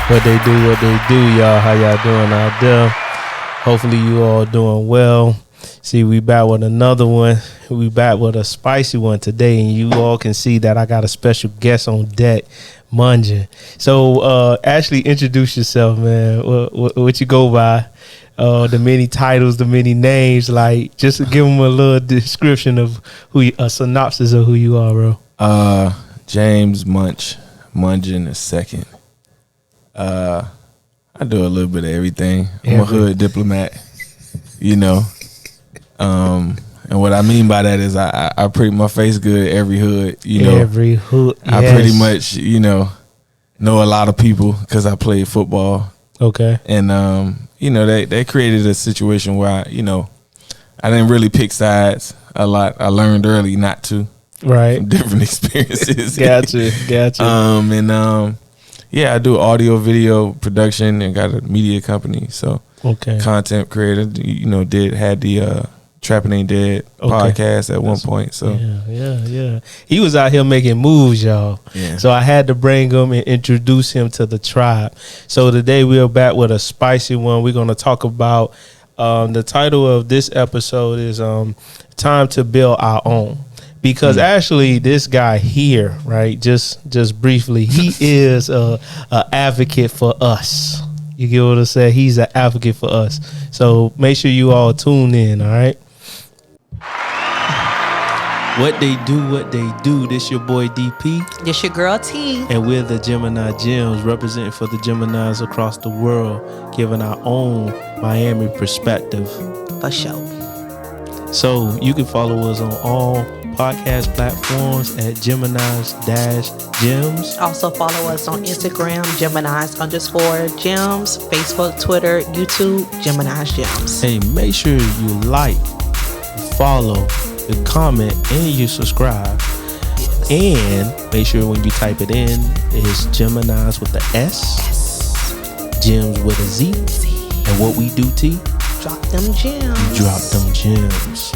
What they do, y'all. How y'all doing out there? Hopefully you all doing well. See, we back with another one. We back with a spicy one today, and you all can see that I got a special guest on deck, Mungin. So, actually introduce yourself, man. What you go by? The many titles, the many names. Like, just give them a little description of a synopsis of who you are, bro. James Mungin II. I do a little bit of everything. I'm a hood diplomat, you know. And what I mean by that is I pretty my face good every hood, you know. Every hood, yes. I pretty much, you know a lot of people because I played football. Okay. And you know, they created a situation where I didn't really pick sides a lot. I learned early not to. Right. From different experiences. Gotcha. Yeah, I do audio, video production, and got a media company. So, okay, content creator. You know, had the Trapping Ain't Dead podcast at one point. So, yeah. He was out here making moves, y'all. Yeah. So I had to bring him and introduce him to the tribe. So today we are back with a spicy one. We're going to talk about the title of this episode is "Time to Build Our Own." Because actually, this guy here, right? Just briefly, he is a advocate for us. You get what I say? He's an advocate for us. So make sure you all tune in. All right. What they do. This your boy DP. This your girl T. And we're the Geminis Gemz, representing for the Geminis across the world, giving our own Miami perspective. For sure. So you can follow us on all podcast platforms at Geminis Gemz. Also follow us on Instagram, Geminis_Gems, Facebook, Twitter, YouTube, Geminis Gems. Hey, make sure you like, follow, you comment, and you subscribe. Yes. And make sure when you type it in, it's Geminis with the S, Gems with a Z. And what we do, T? Drop them gems. Drop them gems.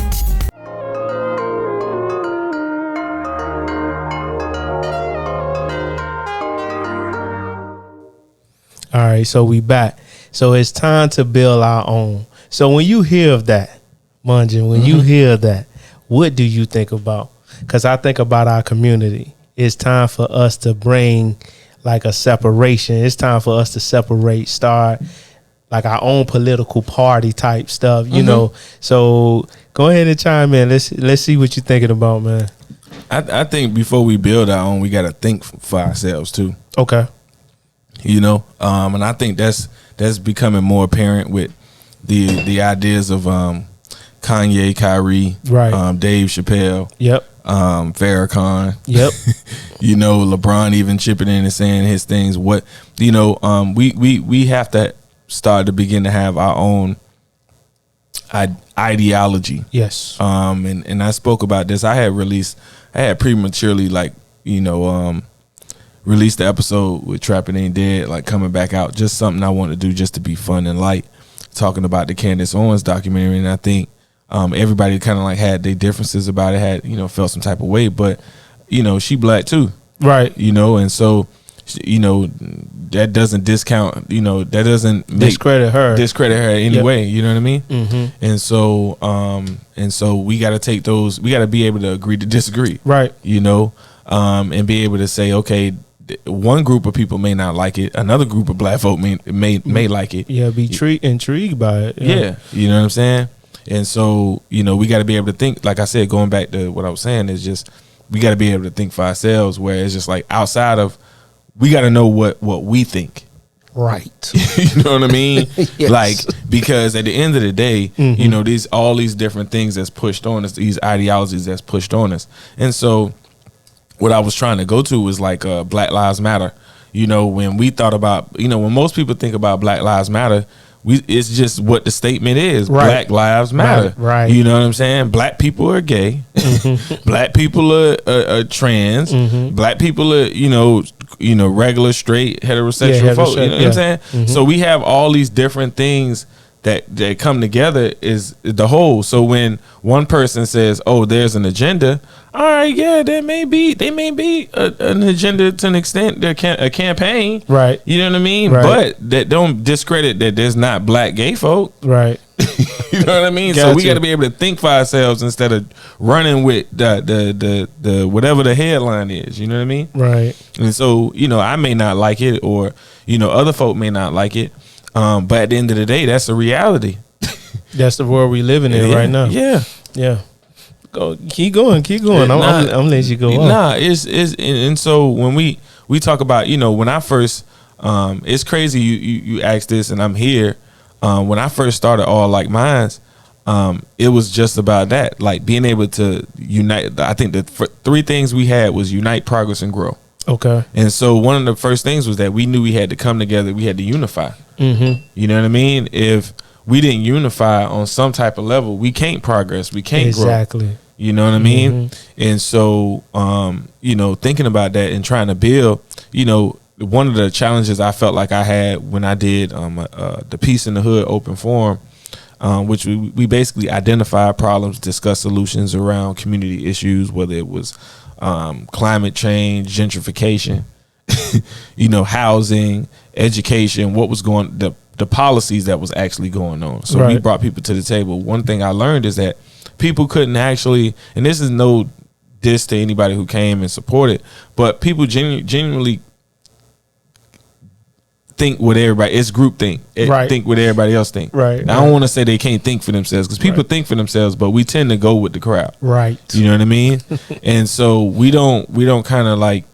All right, so we back. So it's time to build our own. So when you hear of that, Mungin, when you hear that, what do you think about? Because I think about our community. It's time for us to bring like a separation. It's time for us to separate, start like our own political party type stuff, you know. So go ahead and chime in. Let's see what you're thinking about, man. I think before we build our own, we got to think for ourselves too. Okay. You know, and I think that's becoming more apparent with the ideas of Kanye, Kyrie, right, Dave Chappelle, yep, Farrakhan, yep. You know, LeBron even chipping in and saying his things. What you know, we have to start to begin to have our own ideology. Yes. And I spoke about this. I had prematurely released the episode with Trapping Ain't Dead, like coming back out, just something I wanted to do just to be fun and light, talking about the Candace Owens documentary. And I think everybody kind of like had their differences about it, felt some type of way, but she black too, right? And so that doesn't discount, that doesn't discredit her anyway. You know what I mean? Mm-hmm. And so we got to take those. We got to be able to agree to disagree, right? And be able to say, okay, one group of people may not like it, another group of black folk may like it. Yeah, be intrigued by it. Yeah, you know what I'm saying? And so, we got to be able to think, like I said, going back to what I was saying, is just we got to be able to think for ourselves, where it's just like outside of, we got to know what we think. Right. You know what I mean? Yes. Like, because at the end of the day, all these different things that's pushed on us, these ideologies that's pushed on us. And so what I was trying to go to was like Black Lives Matter. When we thought about, when most people think about Black Lives Matter, it's just what the statement is. Right. Black Lives Matter. Right. You know what I'm saying? Black people are gay. Black people are trans. Black people are, regular, straight, heterosexual folk. You know what I'm saying? So we have all these different things that come together is the whole. So when one person says, "Oh, there's an agenda," all right, yeah, they may be an agenda to an extent. They're a campaign, right? You know what I mean? Right. But that don't discredit that there's not black gay folk, right? You know what I mean? Gotcha. So we got to be able to think for ourselves instead of running with the whatever the headline is. You know what I mean? Right. And so, you know, I may not like it, or you know, other folk may not like it. But at the end of the day, that's a reality. That's the world we living in right now. Yeah. Yeah. Go, keep going. I'm letting you go on. Nah, and so when we talk about, you know, when I first, it's crazy you asked this, and I'm here. When I first started All Like Minds, it was just about that, like being able to unite. I think the three things we had was unite, progress, and grow. Okay. And so one of the first things was that we knew we had to come together. We had to unify. Mm-hmm. You know what I mean? If we didn't unify on some type of level, we can't progress. We can't grow. Exactly. You know what I mean? And so, you know, thinking about that and trying to build, you know, one of the challenges I felt like I had when I did the Peace in the Hood open forum, which we basically identified problems, discussed solutions around community issues, whether it was climate change, gentrification, you know, housing, education, what was going, the policies that was actually going on. So we brought people to the table. One thing I learned is that people couldn't actually, and this is no diss to anybody who came and supported, but people genuinely think what everybody, it's group think, think what everybody else think. Right. Now, I don't want to say they can't think for themselves, because people think for themselves, but we tend to go with the crowd. Right. You know what I mean? And so we don't kind of like,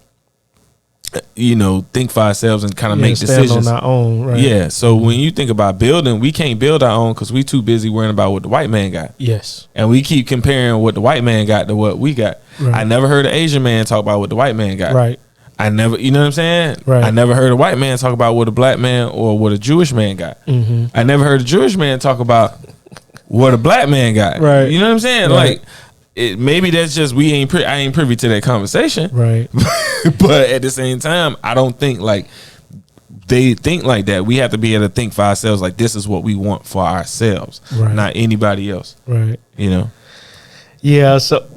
you know, think for ourselves and kind of make decisions on our own. Right. Yeah. So when you think about building, we can't build our own because we too busy worrying about what the white man got. Yes. And we keep comparing what the white man got to what we got. Right. I never heard an Asian man talk about what the white man got. Right. I never, you know what I'm saying? Right. I never heard a white man talk about what a black man or what a Jewish man got. Mm-hmm. I never heard a Jewish man talk about what a black man got. Right. You know what I'm saying? Right. Like, maybe that's just I ain't privy to that conversation. Right. But at the same time, I don't think like they think like that. We have to be able to think for ourselves, like this is what we want for ourselves, not anybody else. Right. You know? Yeah, so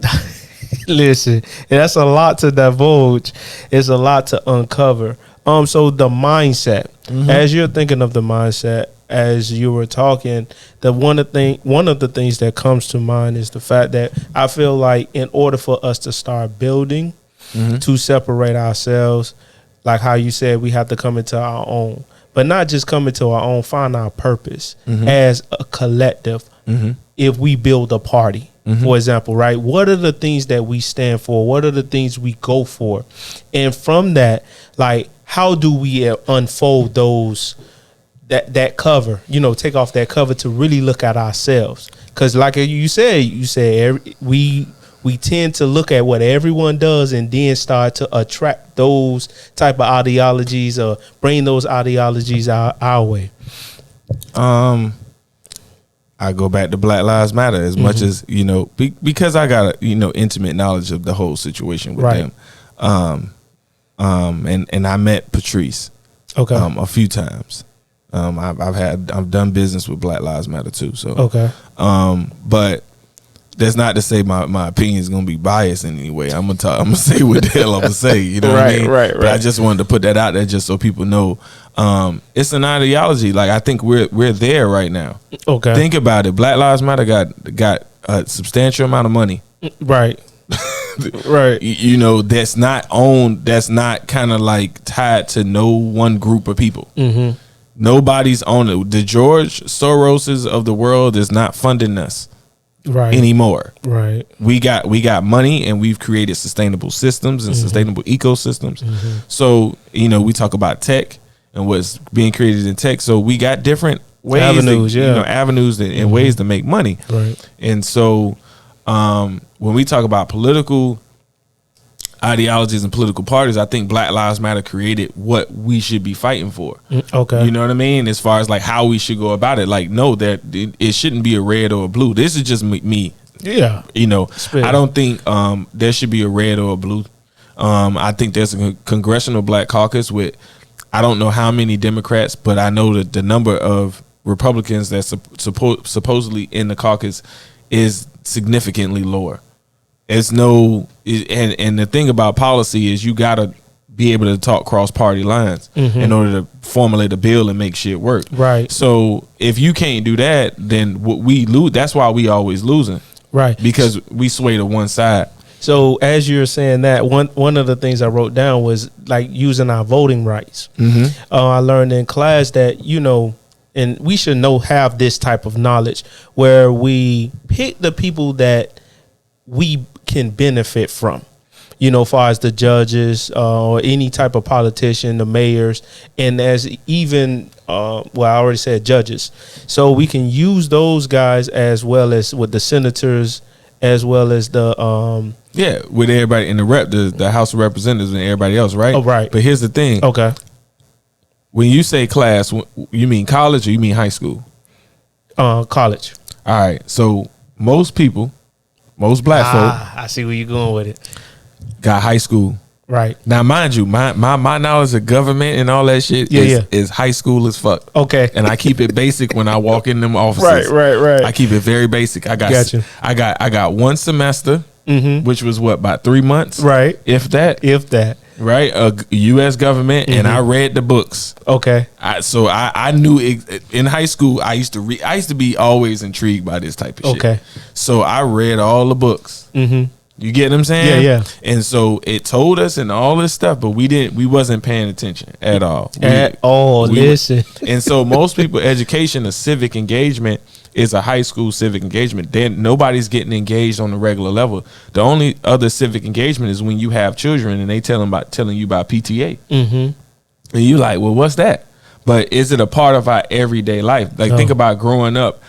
listen, that's a lot to divulge. It's a lot to uncover. So the mindset, as you're thinking of the mindset, as you were talking, one of the things that comes to mind is the fact that I feel like in order for us to start building, to separate ourselves, like how you said, we have to come into our own, but not just come into our own, find our purpose as a collective. If we build a party, for example, right? What are the things that we stand for? What are the things we go for? And from that, like, how do we unfold those, that cover, you know, take off that cover to really look at ourselves? Because like you said we tend to look at what everyone does and then start to attract those type of ideologies or bring those ideologies our way. I go back to Black Lives Matter as much as, you know, because I got, you know, intimate knowledge of the whole situation with them. And I met Patrice a few times. I've done business with Black Lives Matter too. So but that's not to say my opinion is gonna be biased in any way. I'm gonna say what the hell I'm gonna say. You know what I mean? Right. But I just wanted to put that out there just so people know. It's an ideology. Like, I think we're there right now. Okay. Think about it. Black Lives Matter got a substantial amount of money. Right. Right. You know, that's not owned. That's not kind of like tied to no one group of people. Nobody's on it. The George Soroses of the world is not funding us anymore. Right. We got money, and we've created sustainable systems and sustainable ecosystems. So, you know, we talk about tech and what's being created in tech. So we got different ways, avenues and ways to make money. Right. And so when we talk about political ideologies and political parties, I think Black Lives Matter created what we should be fighting for. Okay. You know what I mean? As far as like how we should go about it. Like, no, that it shouldn't be a red or a blue. This is just me. Yeah. You know, I don't think there should be a red or a blue. I think there's a congressional Black caucus with, I don't know how many Democrats, but I know that the number of Republicans that's supposedly in the caucus is significantly lower. It's no, and the thing about policy is you gotta be able to talk cross party lines in order to formulate a bill and make shit work. Right. So if you can't do that, then what we lose. That's why we always losing. Right. Because we sway to one side. So as you're saying that, one of the things I wrote down was like using our voting rights. I learned in class that, you know, and we should have this type of knowledge where we pick the people that we can benefit from, you know, far as the judges or any type of politician, the mayors, and as even, I already said judges. So we can use those guys as well as with the senators, as well as the with everybody in the House of Representatives and everybody else, right? Oh, right. But here's the thing. Okay. When you say class, you mean college or you mean high school? College. All right. So most people, most black folk, I see where you're going with it. got high school. Right. Now, mind you, my knowledge of government and all that shit is high school as fuck. Okay. And I keep it basic when I walk in them offices. Right. I keep it very basic. I Gotcha. got one semester, which was about 3 months. Right. If that. Right. U.S. government. And I read the books. Okay. So I knew in high school, I used to be always intrigued by this type of shit. Okay. So I read all the books. You get what I'm saying? Yeah. And so it told us and all this stuff, but we wasn't paying attention at all. Listen. And so most people, education, a civic engagement is a high school civic engagement. Then nobody's getting engaged on the regular level. The only other civic engagement is when you have children and they telling you about PTA. And you like, well, what's that? But is it a part of our everyday life? Like, think about growing up.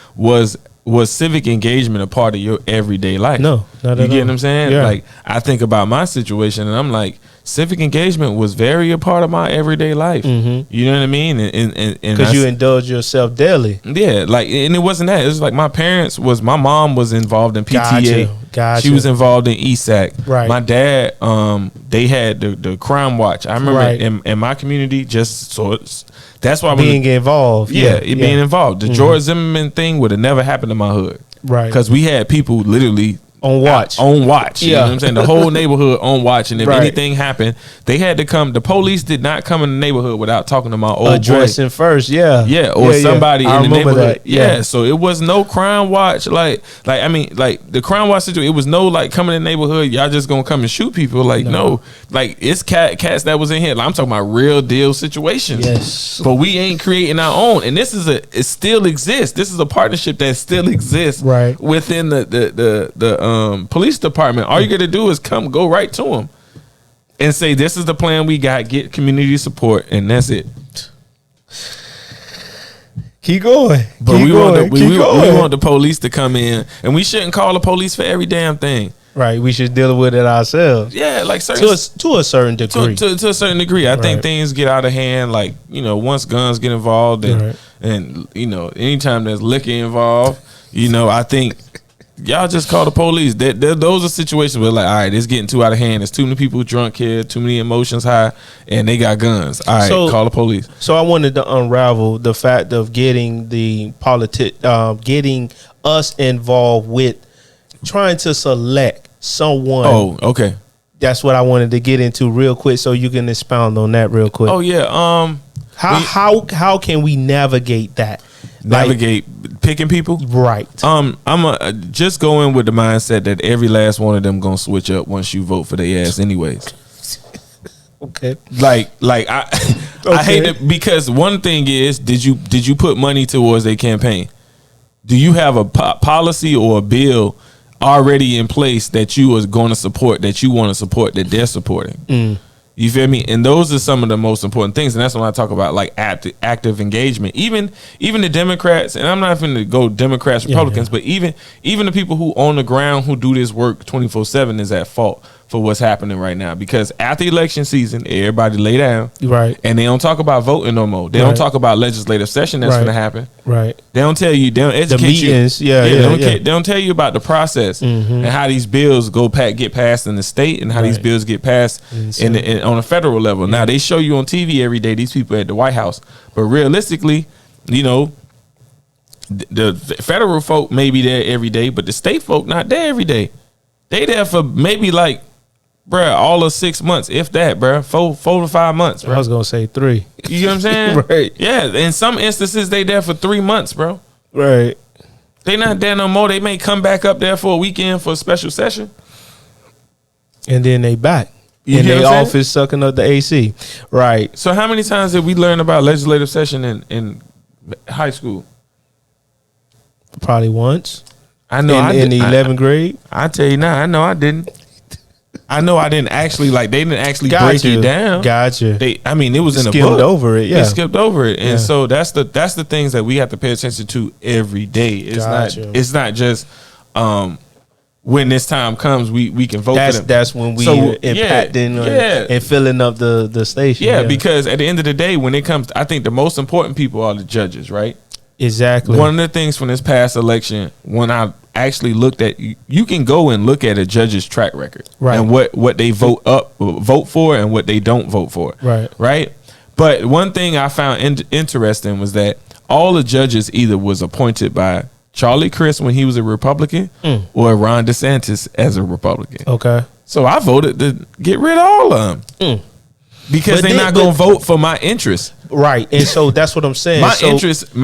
Was civic engagement a part of your everyday life? No, not at all. You get what I'm saying? Yeah. Like, I think about my situation and I'm like, civic engagement was very a part of my everyday life. You know what I mean? And because you indulge yourself daily. Yeah, like, and it wasn't that. It was like my mom was involved in PTA. Gotcha. She was involved in ESAC. Right. My dad, they had the crime watch. I remember in my community, just so that's why being involved. Being involved. The George Zimmerman thing would have never happened in my hood. Right. Because we had people literally on watch. You know what I'm saying? The whole neighborhood on watch. And if anything happened, they had to come. The police did not come in the neighborhood without talking to my old addressing boy first. Yeah. Or somebody in the neighborhood. That. So it was no crime watch. Like the crime watch situation, it was no like coming in the neighborhood, y'all just gonna come and shoot people. Like no. Like it's cats that was in here. Like, I'm talking about real deal situations. Yes. But we ain't creating our own. And this is it still exists. This is a partnership that still exists within the police department. All you got to do is go right to them and say, this is the plan we got, get community support, and that's it. Keep going. But we want the police to come in, and we shouldn't call the police for every damn thing. Right, we should deal with it ourselves. Yeah, like to a certain degree. To a certain degree, I think things get out of hand. Like, you know, once guns get involved, and you know, anytime there's liquor involved, you know, I think y'all just call the police. Those are situations where, like, all right, it's getting too out of hand. There's too many people drunk here, too many emotions high, and they got guns. All right, call the police. So I wanted to unravel the fact of getting getting us involved with trying to select someone. Oh, okay. That's what I wanted to get into real quick, so you can expound on that real quick. Oh yeah. How can we navigate that? Picking people, right? I'm just go in with the mindset that every last one of them gonna switch up once you vote for their ass, anyways. Okay. I hate it because one thing is, did you put money towards their campaign? Do you have a policy or a bill already in place that you are going to support, that you want to support, that they're supporting? You feel me? And those are some of the most important things. And that's when I talk about like active engagement. Even the Democrats, and I'm not going to go Democrats, Republicans, but even the people who on the ground who do this work 24/7 is at fault for what's happening right now. Because after election season, everybody lay down. Right. And they don't talk about voting no more. They don't talk about legislative session that's going to happen. Right. They don't tell you, they don't educate the meetings, you. They don't tell you about the process and how these bills get passed in the state and how these bills get passed on a federal level. Now, they show you on TV every day these people at the White House. But realistically, you know, the federal folk may be there every day, but the state folk not there every day. They there for maybe like, bruh, all of 6 months, if that, bruh, 4 to 5 months. Bro. I was gonna say 3. You know what I'm saying? Right. Yeah. In some instances, they there for 3 months, bro. Right. They not there no more. They may come back up there for a weekend for a special session, And then they back. You in hear their what I'm office sucking up the AC. Right. So how many times did we learn about legislative session in high school? Probably once. I know in the 11th grade. I tell you now, I know I didn't. I know I didn't actually they didn't actually break it down. Gotcha. I mean, it was in a book. Skimmed over it. Yeah. They skipped over it, and Yeah. so that's the things that we have to pay attention to every day. It's not just when this time comes we can vote for them. That's when we impacting and filling up the station. Yeah, because at the end of the day, when it comes, I think the most important people are the judges, right? Exactly. One of the things from this past election, when I actually looked at, you can go and look at a judge's track record, right, and what they vote for and what they don't vote for, right. But one thing I found interesting was that all the judges either was appointed by Charlie Crist when he was a Republican or Ron DeSantis as a Republican. Okay. So I voted to get rid of all of them because they're not going to vote for my interest. Right. And so that's what I'm saying. My interest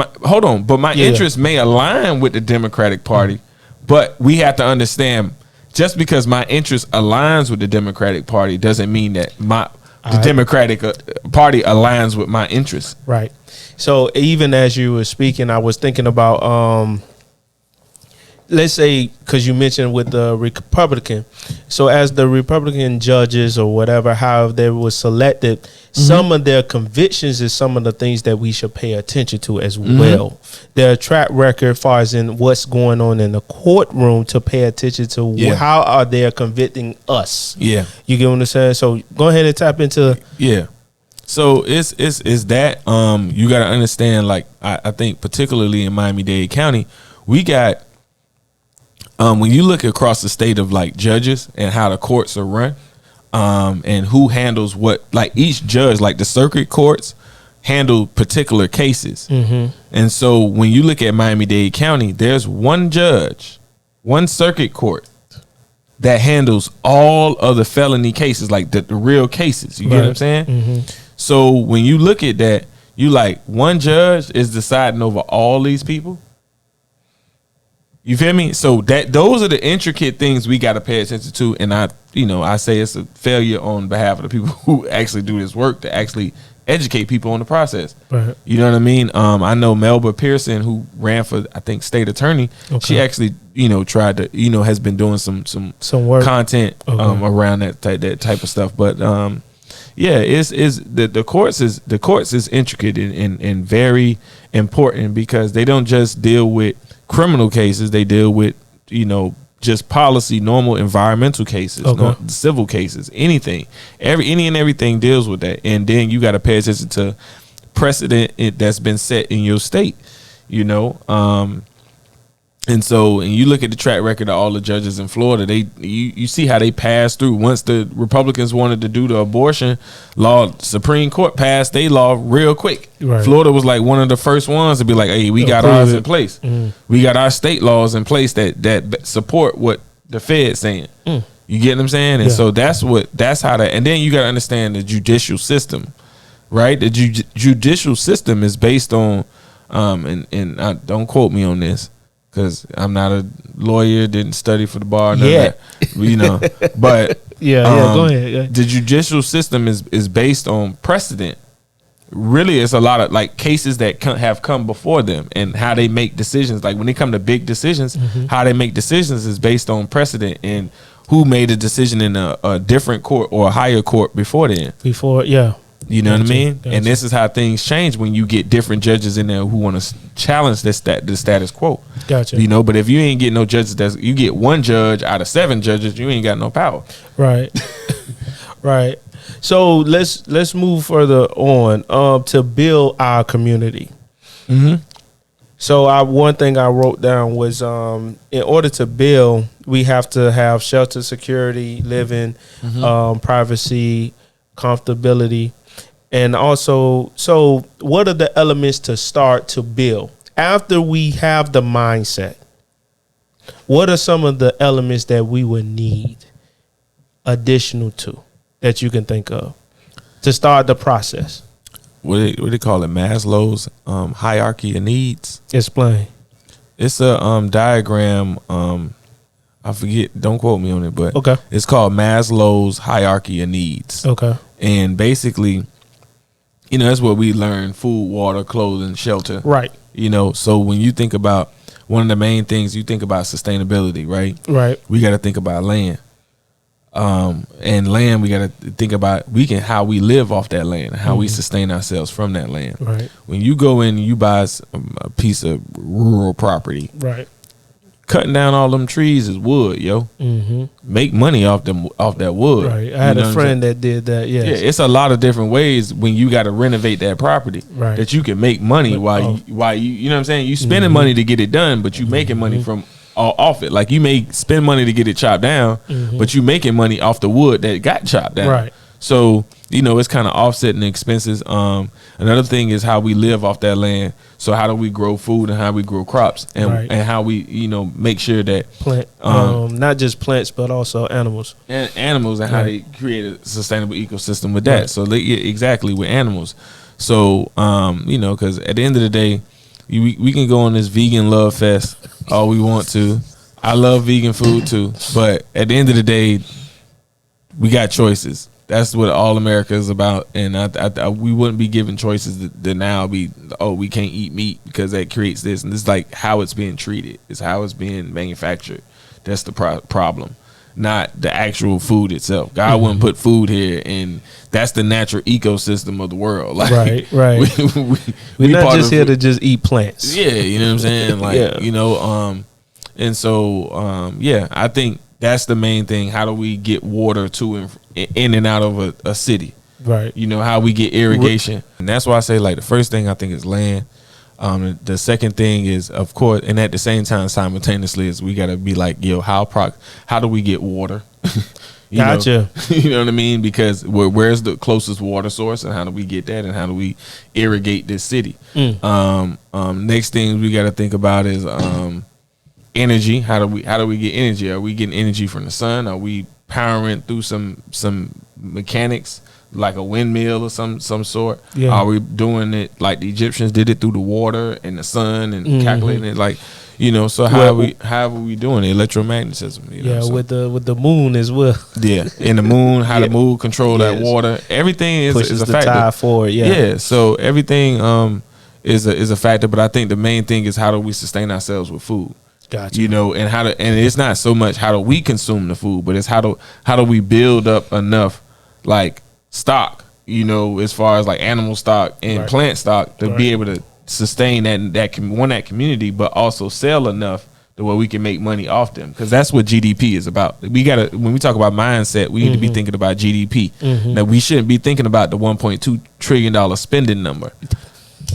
may align with the Democratic Party, but we have to understand, just because my interest aligns with the Democratic Party doesn't mean that the Democratic Party aligns with my interests. Right. So even as you were speaking, I was thinking about let's say, because you mentioned with the Republican, so as the Republican judges or whatever, how they were selected, some of their convictions is some of the things that we should pay attention to as well. Their track record, as far as in what's going on in the courtroom, to pay attention to how are they convicting us. Yeah, you get what I'm saying. So go ahead and tap into So it's that you got to understand. Like I think particularly in Miami-Dade County, we got. When you look across the state of like judges and how the courts are run, and who handles what, like each judge, like the circuit courts handle particular cases. And so when you look at Miami-Dade County, there's one judge, one circuit court that handles all of the felony cases, like the real cases. You get what I'm saying? So when you look at that, you like, one judge is deciding over all these people. You feel me? So those are the intricate things we got to pay attention to. And I say it's a failure on behalf of the people who actually do this work to actually educate people on the process. Right. You know what I mean? I know Melba Pearson, who ran for, I think, state attorney. Okay. She actually, tried to, has been doing some work, content around that type of stuff. But the courts is intricate and very important, because they don't just deal with criminal cases. They deal with, just policy, normal environmental cases, civil cases, anything. Any and everything deals with that. And then you got to pay attention to precedent that's been set in your state, And you look at the track record of all the judges in Florida, you see how they passed through. Once the Republicans wanted to do the abortion law, Supreme Court passed their law real quick. Right. Florida was like one of the first ones to be like, hey, we got ours in place. We got our state laws in place that support what the Fed's saying. You get what I'm saying? And so that's how that, and then you got to understand the judicial system, right? The judicial system is based on, and don't quote me on this, because I'm not a lawyer, didn't study for the bar, none of that, but go ahead. The judicial system is based on precedent. Really, it's a lot of like cases that have come before them and how they make decisions. Like when they come to big decisions, how they make decisions is based on precedent and who made a decision in a different court or a higher court before then. You know what I mean? Gotcha. And this is how things change when you get different judges in there who want to challenge the status quo. Gotcha. But if you ain't get no judges, you get one judge out of 7 judges, you ain't got no power. Right. Right. So let's move further on to build our community. So one thing I wrote down was in order to build, we have to have shelter, security, living, privacy, comfortability. And also, so what are the elements to start to build? after we have the mindset, what are some of the elements that we would need additional to that you can think of to start the process? What they call it? Maslow's hierarchy of needs. Explain. It's a diagram. I forget. Don't quote me on it, but Okay. it's called Maslow's hierarchy of needs. Okay. And basically, that's what we learn: food, water, clothing, shelter. Right. So when you think about one of the main things, you think about sustainability, right? Right. We got to think about land. And land, we got to think about how we live off that land, how we sustain ourselves from that land. Right. When you go in and you buy a piece of rural property, Right. cutting down all them trees is wood, yo. Mm-hmm. Make money off that wood. Right. I had a friend that did that. Yes. Yeah, it's a lot of different ways when you got to renovate that property Right. that you can make money while you you know what I'm saying? You spending money to get it done, but you making money from off it. Like you may spend money to get it chopped down, but you making money off the wood that got chopped down. Right. So, it's kind of offsetting the expenses. Another thing is how we live off that land. So how do we grow food and how we grow crops and how we, make sure that Plant, not just plants, but also animals. And animals and how they create a sustainable ecosystem with that. Right. So exactly with animals. So, because at the end of the day, we can go on this vegan love fest all we want to. I love vegan food too, but at the end of the day, we got choices. That's what all America is about, and we wouldn't be given choices that now we can't eat meat because that creates this, and this is like how it's being treated. It's how it's being manufactured. That's the problem, not the actual food itself. God wouldn't put food here, and that's the natural ecosystem of the world. Like, right. We're not just here to just eat plants. Yeah, you know what I'm saying. Like, and so I think that's the main thing. How do we get water to and in and out of a city? Right. How we get irrigation. And that's why I say, like, the first thing I think is land. The second thing is, of course, and at the same time, simultaneously, is we got to be like, how do we get water? Gotcha. You know what I mean? Because where's the closest water source, and how do we get that, and how do we irrigate this city? Next thing we got to think about is energy. How do we get energy? Are we getting energy from the sun? Are we powering through some mechanics like a windmill or some sort? Yeah. Are we doing it like the Egyptians did it through the water and the sun and calculating it like, so how are we doing it? Electromagnetism, with the moon as well. Yeah, and the moon, how the moon control that water. Everything is a factor. Tide forward, yeah. So everything is a factor, but I think the main thing is how do we sustain ourselves with food? Gotcha. And it's not so much how do we consume the food, but it's how do we build up enough like stock, as far as like animal stock and plant stock to be able to sustain that community, but also sell enough to where we can make money off them, because that's what GDP is about. When we talk about mindset, we need to be thinking about GDP. Now we shouldn't be thinking about the $1.2 trillion spending number,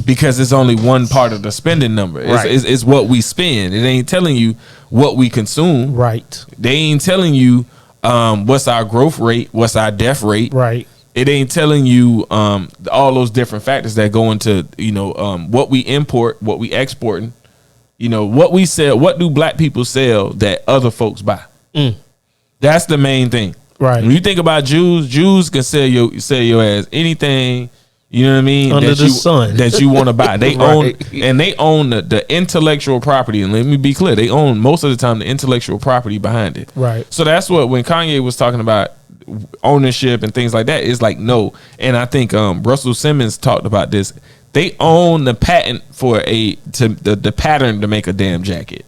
because it's only one part of the spending number. It's what we spend. It ain't telling you what we consume. Right. They ain't telling you what's our growth rate, what's our death rate. Right. It ain't telling you all those different factors that go into what we import, what we exporting, what we sell. What do black people sell that other folks buy? That's the main thing. Right. When you think about Jews can sell your ass anything. You know what I mean? Under the sun that you want to buy. They own the intellectual property. And let me be clear, they own most of the time the intellectual property behind it. Right. So that's what when Kanye was talking about ownership and things like that, it's like no. And I think Russell Simmons talked about this. They own the patent for the pattern to make a damn jacket.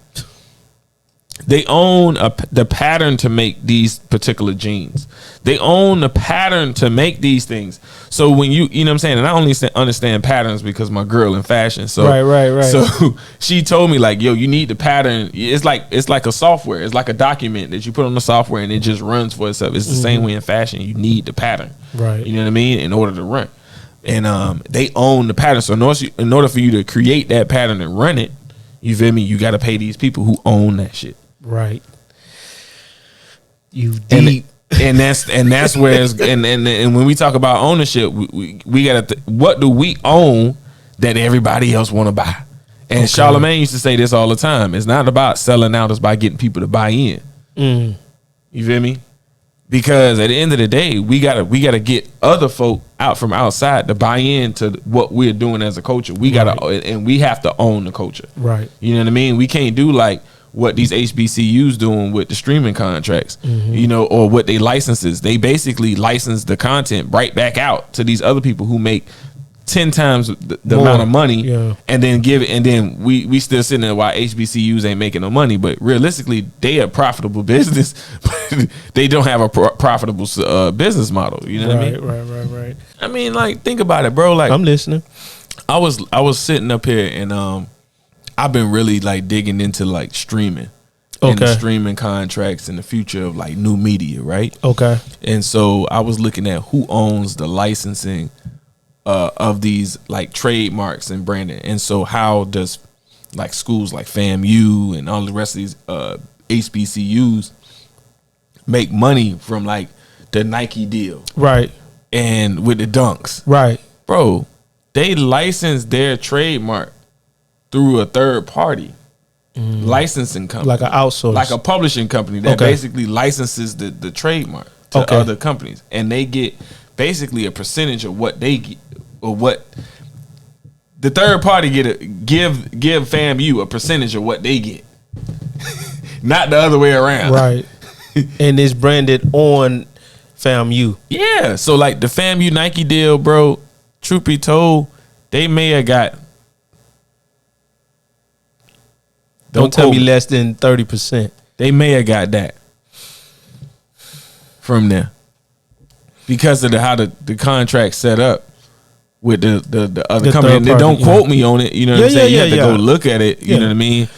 They own the pattern to make these particular jeans. They own the pattern to make these things. So when you know what I'm saying, and I only understand patterns because my girl in fashion. So right. So she told me like, yo, you need the pattern. It's like a software. It's like a document that you put on the software and it just runs for itself. It's the same way in fashion. You need the pattern. Right. You know what I mean? In order to run. And they own the pattern. So in order for you to create that pattern and run it, you feel me? You got to pay these people who own that shit. Right. You deep. And that's where it's, and when we talk about ownership, we gotta what do we own that everybody else want to buy? And Charlamagne used to say this all the time. It's not about selling out, it's about getting people to buy in. You feel me? Because at the end of the day, we gotta get other folk out from outside to buy into what we're doing as a culture. We gotta and we have to own the culture. Right. You know what I mean? We can't do like what these HBCUs doing with the streaming contracts, you know, or what they licenses. They basically license the content right back out to these other people who make 10 times the amount of money, and then give it, and then we still sitting there while HBCUs ain't making no money. But realistically, they a profitable business, but they don't have a profitable business model. You know what I mean? Right. I mean, like, think about it, bro. Like, I'm listening. I was sitting up here, and I've been really like digging into like streaming. And the streaming contracts and the future of like new media, right? Okay. And so I was looking at who owns the licensing of these like trademarks and branding. And so how does like schools like FAMU and all the rest of these HBCUs make money from like the Nike deal? Right. And with the dunks. Right. Bro, they license their trademark through a third party licensing company. Like an outsource. Like a publishing company that basically licenses the trademark to other companies. And they get basically a percentage of what they get, or what the third party give FAMU a percentage of what they get. Not the other way around. Right. And it's branded on FAMU. Yeah. So like the FAMU Nike deal, bro, truth be told, they may have got, don't tell me less than 30%. They may have got that from there because of how the contract set up with the other company. And they don't quote me on it. You know what I'm saying? You have to go look at it. You know what I mean?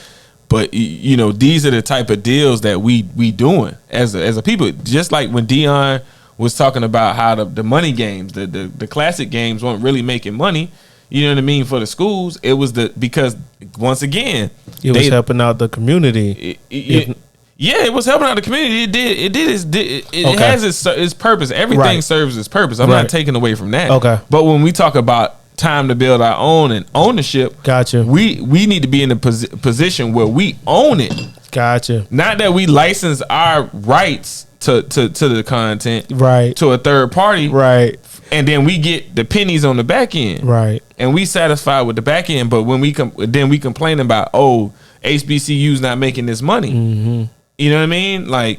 But you know, these are the type of deals that we doing as a people. Just like when Dion was talking about how the money games, the classic games weren't really making money. You know what I mean? For the schools, it was because once again, it was helping out the community. It was helping out the community. It has its purpose. Everything serves its purpose. I'm not taking away from that. Okay. But when we talk about time to build our own and ownership, gotcha. We need to be in a position where we own it. Gotcha. Not that we license our rights to the content to a third party. Right. And then we get the pennies on the back end. Right. And we satisfied with the back end, but when we complain about, HBCU's not making this money. Mm-hmm. You know what I mean? Like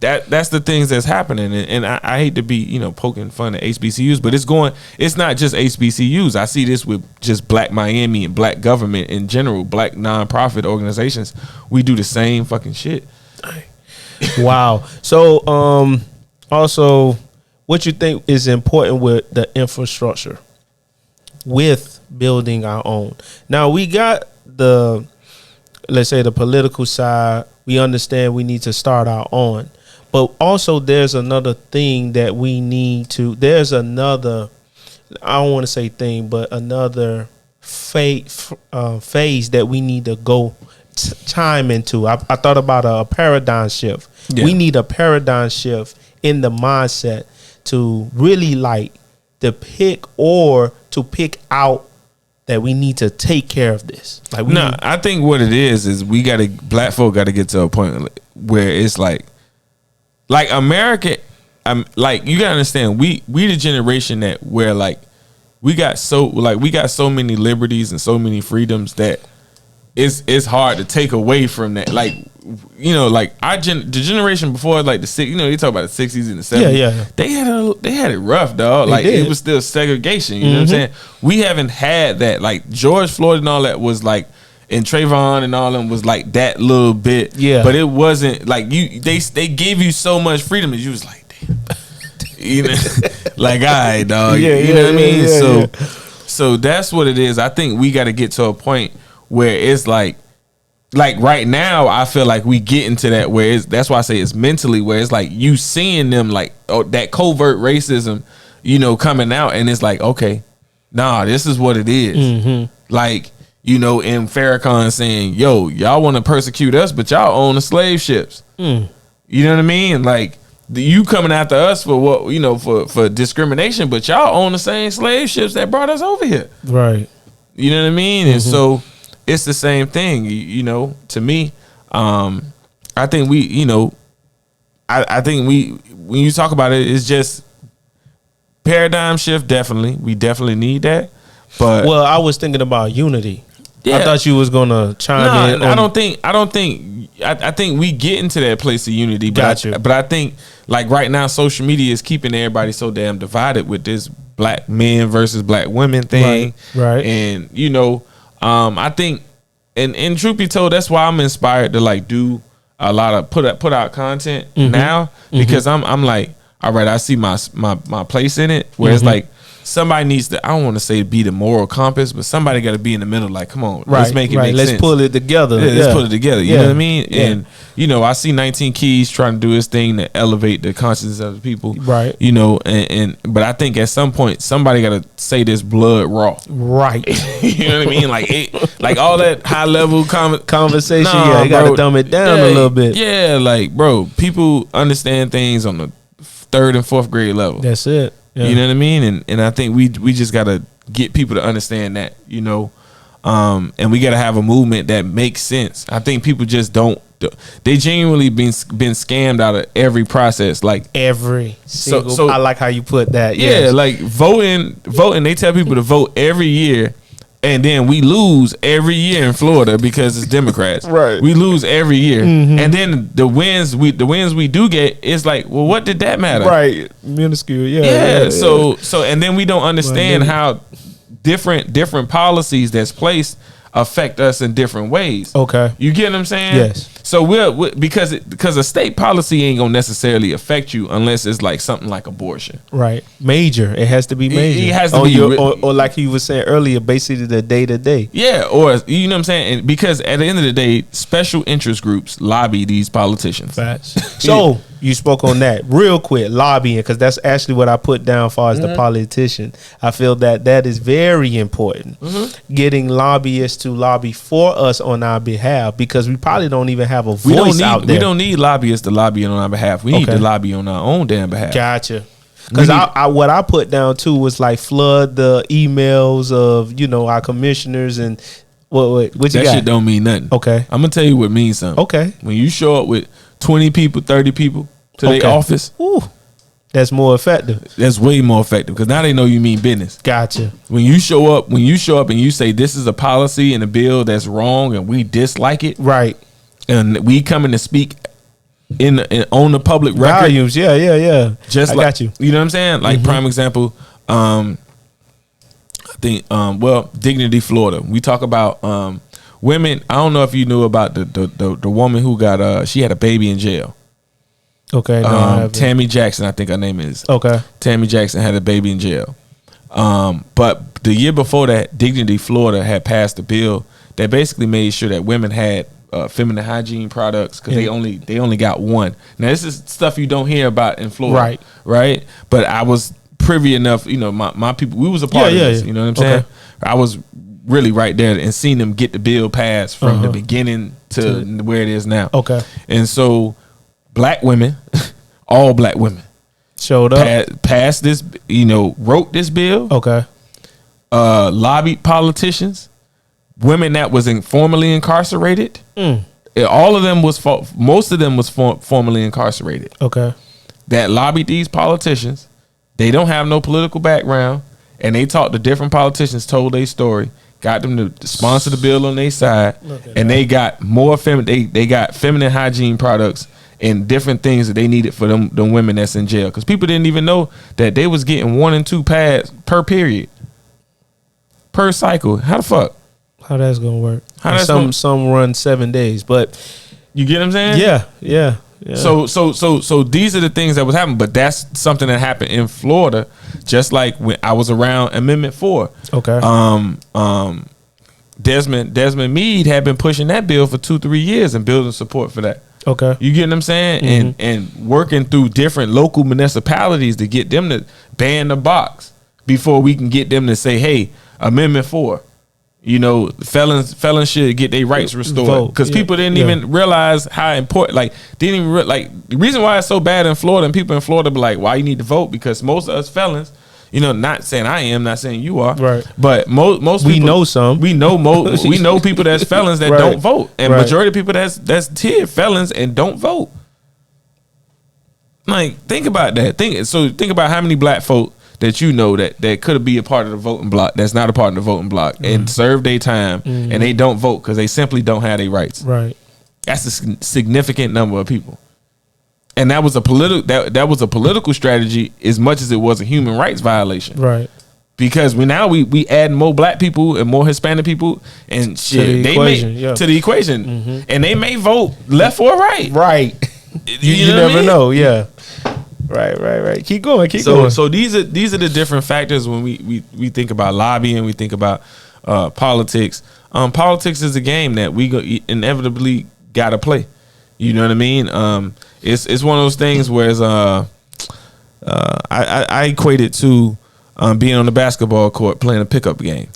that's the things that's happening. And I hate to be, poking fun at HBCUs, but it's not just HBCUs. I see this with just Black Miami and Black government in general, Black nonprofit organizations. We do the same fucking shit. Wow. So also, what you think is important with the infrastructure with building our own? Now we got let's say the political side. We understand we need to start our own, but also there's another thing that we need to. There's another. I don't want to say thing, but another phase that we need to go time into. I thought about a paradigm shift. Yeah. We need a paradigm shift in the mindset to really like to pick out that we need to take care of this. Like I think what it is black folk got to get to a point where it's like America. Like you gotta understand, we the generation where we got so many liberties and so many freedoms that it's hard to take away from that. Like the generation before, like the you talk about the 60s and the 70s. Yeah. They had it rough, dog. Like it was still segregation. You know what I'm saying? We haven't had that. Like George Floyd and all that was like, and Trayvon and all them was like that little bit. Yeah. But it wasn't like they gave you so much freedom that you was like, damn. Like, all right, dog. Yeah, you know what I mean? Yeah, so that's what it is. I think we got to get to a point where it's like right now, I feel like we get into that where that's why I say it's mentally where it's like you seeing them like that covert racism, coming out, and it's like, okay, nah, this is what it is. Mm-hmm. Like, and Farrakhan saying, yo, y'all want to persecute us, but y'all own the slave ships. Mm. You know what I mean? Like you coming after us for what, for discrimination, but y'all own the same slave ships that brought us over here. Right. You know what I mean? Mm-hmm. And so it's the same thing. You know, to me, I think we, you know, I think when you talk about it, it's just paradigm shift. Definitely, we definitely need that. But well, I was thinking about unity. Yeah. I thought you was gonna chime in. I don't think. I think we get into that place of unity. But but I think like right now, social media is keeping everybody so damn divided with this black men versus black women thing. Right. And you know, I think, and truth be told, that's why I'm inspired to like do a lot of put out content now, because I'm like, all right, I see my place in it, where it's like somebody needs to, I don't want to say be the moral compass, but somebody got to be in the middle. Like, come on, let's make it make sense. Let's pull it together. Let's put it together. You know what I mean? Yeah. And you know, I see 19 Keys trying to do his thing to elevate the consciousness of the people. Right. You know, and but I think at some point somebody got to say this blood raw. Right. You know what I mean? Like all that high level conversation. Nah, you got to dumb it down a little bit. Yeah, like bro, people understand things on the 3rd and 4th grade level. That's it. Yeah. You know what I mean? And I think we just gotta get people to understand that, you know, and we gotta have a movement that makes sense. I think people just don't. They genuinely been scammed out of every process, like every single. So I like how you put that. Yeah, yes. like voting. They tell people to vote every year. And then we lose every year in Florida because it's Democrats. Right. We lose every year. And then the wins we do get, it's like, well, what did that matter? Right. Minuscule. Yeah. So and then we don't understand how different policies that's placed affect us in different ways. Okay. You get what I'm saying? Yes. So we're because a state policy ain't gonna necessarily affect you unless it's like something like abortion. Right. Major. It has to be major. It has to be or like you were saying earlier, basically the day to day. Yeah, or you know what I'm saying? And because at the end of the day, special interest groups lobby these politicians. Facts. So you spoke on that real quick, lobbying, because that's actually what I put down as far as the politician. I feel that is very important. Getting lobbyists to lobby for us on our behalf, because we probably don't even have a voice out there. We don't need lobbyists to lobby on our behalf. We need to lobby on our own damn behalf. Gotcha. Because what I put down too was like flood the emails of, you know, our commissioners and what you got? That shit don't mean nothing. Okay. I'm gonna tell you what means something. Okay. When you show up with 20 people, 30 people to their office, that's more effective. That's way more effective because now they know you mean business. Gotcha. When you show up and you say this is a policy and a bill that's wrong and we dislike it, right? And we coming to speak in on the public volumes. record. Yeah. Just I like, got you. You know what I'm saying? Like prime example. I think Dignity Florida. We talk about women. I don't know if you knew about the woman who got she had a baby in jail. Okay. Tammy Jackson, I think her name is. Okay. Tammy Jackson had a baby in jail. But the year before that, Dignity Florida had passed a bill that basically made sure that women had feminine hygiene products because they only got one. Now this is stuff you don't hear about in Florida, right? But I was privy enough, you know, my people. We was a part of this. You know what I'm saying? Okay. I was really right there and seen them get the bill passed from the beginning to where it is now. Okay, and so black women, all black women, showed up, passed this, you know, wrote this bill. Okay, lobbied politicians. Women that was formerly incarcerated, all of them was most of them was formerly incarcerated. Okay, that lobbied these politicians. They don't have no political background, and they talked to different politicians, told their story, got them to sponsor the bill on their side, and they got more they got feminine hygiene products and different things that they needed for them women that's in jail, because people didn't even know that they was getting 1 and 2 pads per period, per cycle. How the fuck? How that's gonna work? Some run 7 days, but you get what I'm saying? Yeah. So these are the things that was happening, but that's something that happened in Florida, just like when I was around Amendment 4. Okay. Desmond Meade had been pushing that bill for 2-3 years and building support for that. Okay. You get what I'm saying? And working through different local municipalities to get them to ban the box before we can get them to say, hey, Amendment 4. You know, felons should get their rights restored, because people didn't even realize how important. Like, didn't even the reason why it's so bad in Florida, and people in Florida be like, "Why you need to vote?" Because most of us felons, You know, not saying I am, not saying you are. Right. But most We people, know some. We know we know people that's felons that Right. don't vote, and Right. majority of people that's tiered felons and don't vote. Like, think about that. Think about how many black folk that you know that could be a part of the voting block that's not a part of the voting block and serve their time and they don't vote because they simply don't have their rights. Right. That's a significant number of people. And that was a political strategy as much as it was a human rights violation. Right. Because we add more black people and more Hispanic people and shit. To the equation. And they may vote left or right. Right. You know what I never mean? know. Yeah. Right. Keep going. So these are the different factors when we think about lobbying, we think about politics. Politics is a game that we inevitably gotta play. You know what I mean? It's one of those things where I equate it to being on the basketball court playing a pickup game.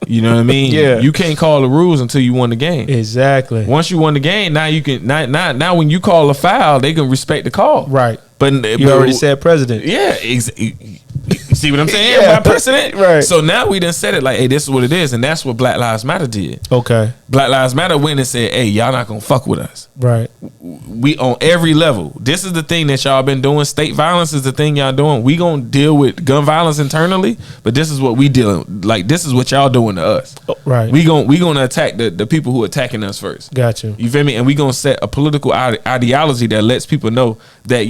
You know what I mean? Yeah. You can't call the rules until you won the game. Exactly. Once you won the game, now you can now when you call a foul, they can respect the call. Right. But You already said president. Yeah, you see what I'm saying? Yeah. My precedent. Right. So now we done said it like, hey, this is what it is, and that's what Black Lives Matter did. Okay. Black Lives Matter went and said, hey, y'all not gonna fuck with us. Right. We on every level. This is the thing that y'all been doing. State violence is the thing y'all doing. We gonna deal with gun violence internally, but this is what we dealing. Like, this is what y'all doing to us. Right. We gonna attack the people who attacking us first. Gotcha. You feel me? And we gonna set a political ideology that lets people know that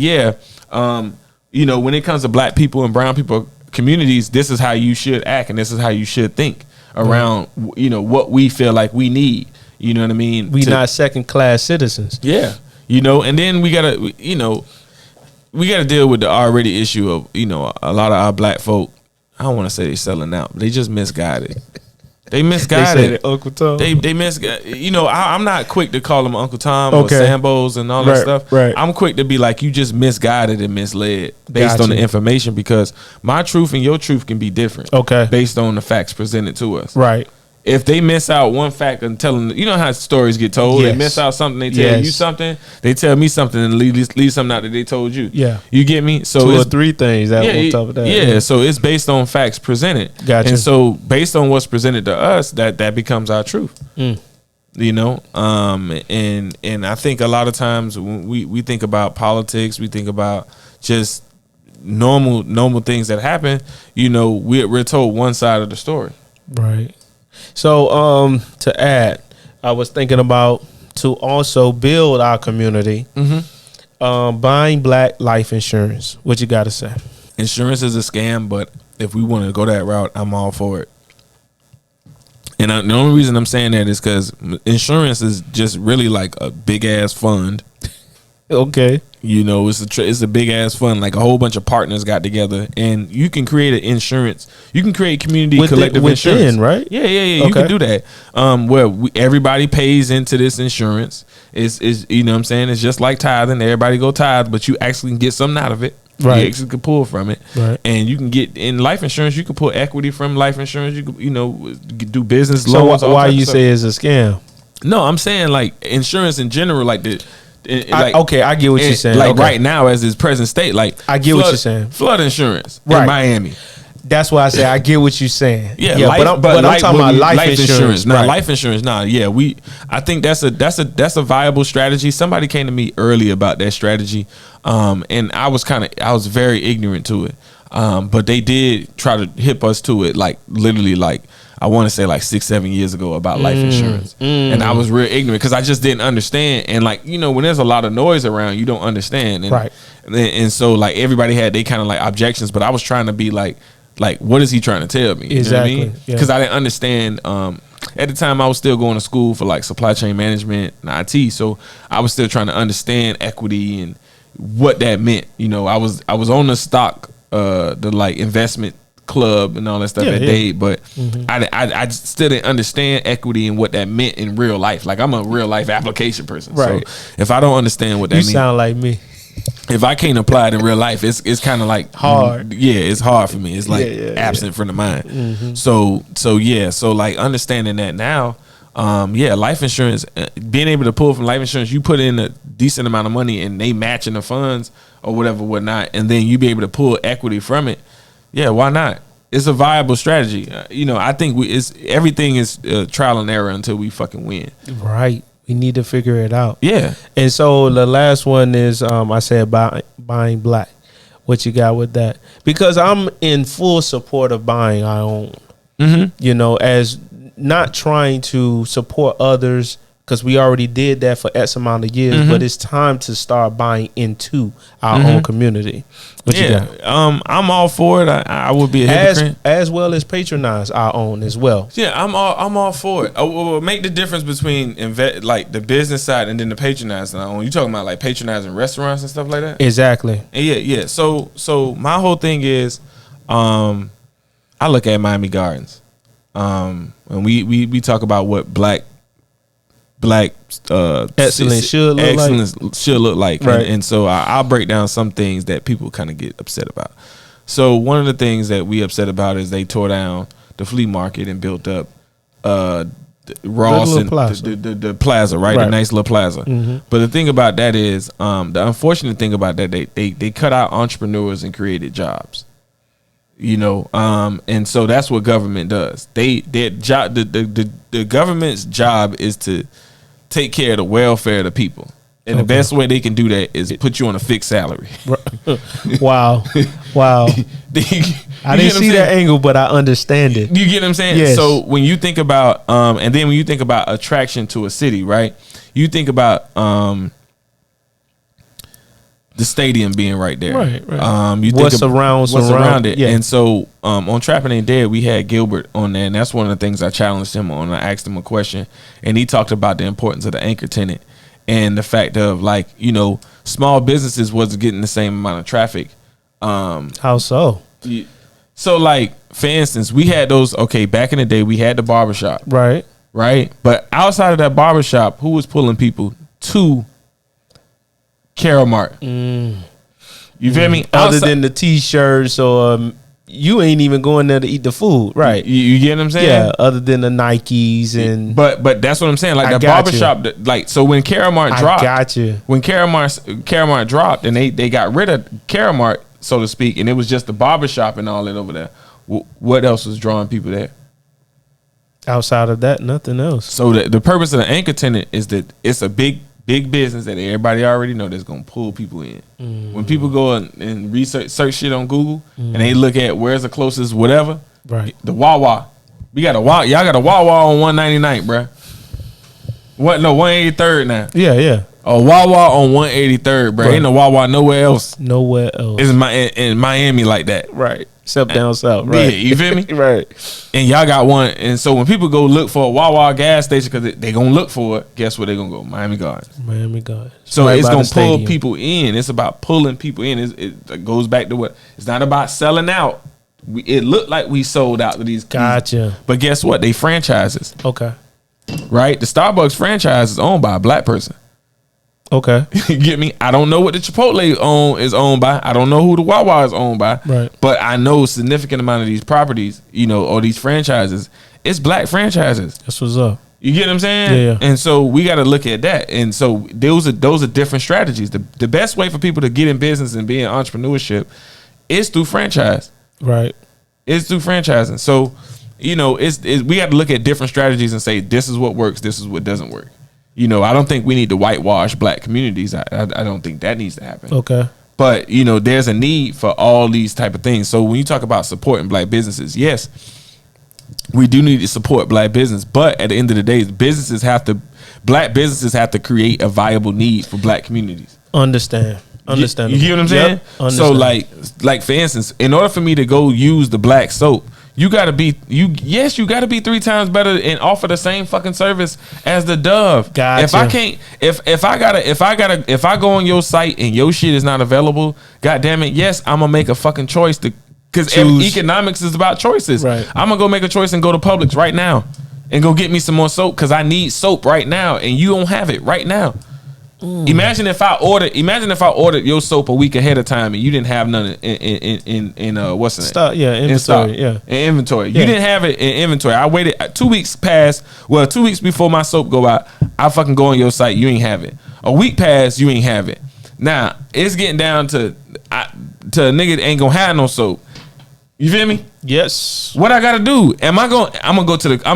you know, when it comes to black people and brown people communities, this is how you should act and this is how you should think around you know what we feel like we need. You know what I mean? We not second class citizens. Yeah. You know, and then we gotta deal with the already issue of, you know, a lot of our black folk. I don't want to say they selling out, but they just misguided. They misguided. They say that Uncle Tom. They misguided. You know, I'm not quick to call them Uncle Tom or Sambos and all that stuff. Right. I'm quick to be like, you just misguided and misled based on the information, because my truth and your truth can be different. Okay. Based on the facts presented to us. Right. If they miss out one fact and telling, you know how stories get told. Yes. They miss out something, they tell you something. They tell me something and leave something out that they told you. Yeah. You get me? So 2 or it's 3 things that on top of that. Yeah, so it's based on facts presented. Gotcha. And so based on what's presented to us, that becomes our truth. You know? And I think a lot of times when we think about politics, we think about just normal things that happen, you know, we're told one side of the story. Right. So to add, I was thinking about to also build our community, buying black life insurance. What you got to say? Insurance is a scam, but if we want to go that route, I'm all for it. And the only reason I'm saying that is because insurance is just really like a big ass fund. Okay. You know, it's a big ass fund. Like a whole bunch of partners got together, and you can create an insurance. You can create community collective insurance, right? Yeah. You can do that. Where everybody pays into this insurance. Is you know what I'm saying? It's just like tithing. Everybody go tithe, but you actually can get something out of it. Right. You actually can pull from it. Right. And you can get in life insurance. You can pull equity from life insurance. You can, you know, do business So loans. why you say it's a scam? No, I'm saying like insurance in general, like the. I get what you're saying. Like right now, as its present state, like I get what you're saying. Flood insurance Right. in Miami. That's why I say I get what you're saying. Yeah, but I'm talking about life insurance. Nah, Right. life insurance. Nah, yeah, I think that's a viable strategy. Somebody came to me early about that strategy, and I was very ignorant to it. But they did try to hip us to it, like literally, like I want to say like 6-7 years ago about life insurance, and I was real ignorant because I just didn't understand. And like, you know, when there's a lot of noise around, you don't understand. And, Right. And so like everybody had they kind of like objections, but I was trying to be like what is he trying to tell me? Exactly. You know what I mean? Because I didn't understand. At the time, I was still going to school for like supply chain management and IT, so I was still trying to understand equity and what that meant. You know, I was on the stock, the like investment club and all that stuff at Dade, but I still didn't understand equity and what that meant in real life. Like I'm a real life application person, Right. So if I don't understand what that You means, sound like me. if I can't apply it in real life, it's kind of like Hard. Yeah, it's hard for me. It's like absent from the mind. So like understanding that now, life insurance, being able to pull from life insurance, you put in a decent amount of money and they matching the funds or whatever, whatnot, and then you be able to pull equity from it. Yeah, why not? It's a viable strategy. I think everything is trial and error until we fucking win. Right. We need to figure it out. Yeah. And so the last one is I said buying black. What you got with that? Because I'm in full support of buying our own. Mm-hmm. As not trying to support others, because we already did that for X amount of years, but it's time to start buying into our own community. What you got? I'm all for it. I would be a hypocrite. As well as patronize our own as well. Yeah, I'm all for it. We'll make the difference between like the business side and then the patronizing our own. You talking about like patronizing restaurants and stuff like that? Exactly. And yeah. So my whole thing is, I look at Miami Gardens, and we talk about what black excellence should look like, right. and so I'll break down some things that people kind of get upset about. So one of the things that we upset about is they tore down the flea market and built up Ross and the plaza, right? The nice little plaza. But the thing about that is, the unfortunate thing about that, they cut out entrepreneurs and created jobs. And so that's what government does. Their job, the government's job is to take care of the welfare of the people. And the best way they can do that is put you on a fixed salary. Wow. I didn't see that angle, but I understand it. You get what I'm saying? Yes. So when you think about, and then when you think about attraction to a city, right? You think about the stadium being right there. Right. You what's think around it. Yeah. And so on Trapping Ain't Dead, we had Gilbert on there, and that's one of the things I challenged him on. I asked him a question, and he talked about the importance of the anchor tenant and the fact of, like, small businesses wasn't getting the same amount of traffic. How so? So, like, for instance, we had those, back in the day, we had the barbershop. Right. But outside of that barbershop, who was pulling people to Carol Mart? You feel me? Other than the T-shirts or you ain't even going there to eat the food, right? You get what I'm saying? Yeah. Other than the Nikes and but that's what I'm saying. Like the barbershop, like, so when Carol Mart dropped, when Carol Mart dropped and they got rid of Carol Mart, so to speak, and it was just the barbershop and all that over there. What else was drawing people there? Outside of that, nothing else. So the purpose of the anchor tenant is that it's a big business that everybody already know that's gonna pull people in. When people go and search shit on Google and they look at where's the closest whatever, right? The Wawa, y'all got a Wawa on 199th, bruh. What? No, 183rd now. Yeah. A Wawa on 183rd, bruh. Right. Ain't no Wawa nowhere else. It's in Miami like that, right? Except down south, right? Yeah, you feel me? Right. And y'all got one, and so when people go look for a Wawa gas station because they gonna look for it, guess where they gonna go? Miami Gardens. So right, it's gonna pull people in. It's about pulling people in. It goes back to what? It's not about selling out. It looked like we sold out to these. Gotcha. But guess what? They franchises. Okay. Right. The Starbucks franchise is owned by a black person. Okay. You get me? I don't know what the Chipotle is owned by. I don't know who the Wawa is owned by. Right. But I know a significant amount of these properties, or these franchises, it's black franchises. That's what's up. You get what I'm saying? Yeah. And so we got to look at that. And so those are different strategies. The best way for people to get in business and be in entrepreneurship is through franchise. Right. It's through franchising. So, we got to look at different strategies and say, this is what works. This is what doesn't work. I don't think we need to whitewash black communities. I don't think that needs to happen. Okay. But, there's a need for all these type of things. So when you talk about supporting black businesses, yes, we do need to support black business. But at the end of the day, black businesses have to create a viable need for black communities. Understand. You get what I'm saying? Yep. So like for instance, in order for me to go use the black soap, you gotta be 3 times better and offer the same fucking service as the Dove. Gotcha. If I go on your site and your shit is not available, god damn it, yes, I'm gonna make a fucking choice because economics is about choices. Right. I'm gonna go make a choice and go to Publix right now and go get me some more soap because I need soap right now and you don't have it right now. Imagine if I ordered your soap a week ahead of time and you didn't have none in what's the name? Stock, yeah, inventory, in stock, yeah. In inventory. Yeah. You didn't have it in inventory. I waited 2 weeks past. Well, 2 weeks before my soap go out, I fucking go on your site. You ain't have it. A week passed, you ain't have it. Now it's getting down to a nigga that ain't gonna have no soap. You feel me? Yes. What I gotta do? I'm gonna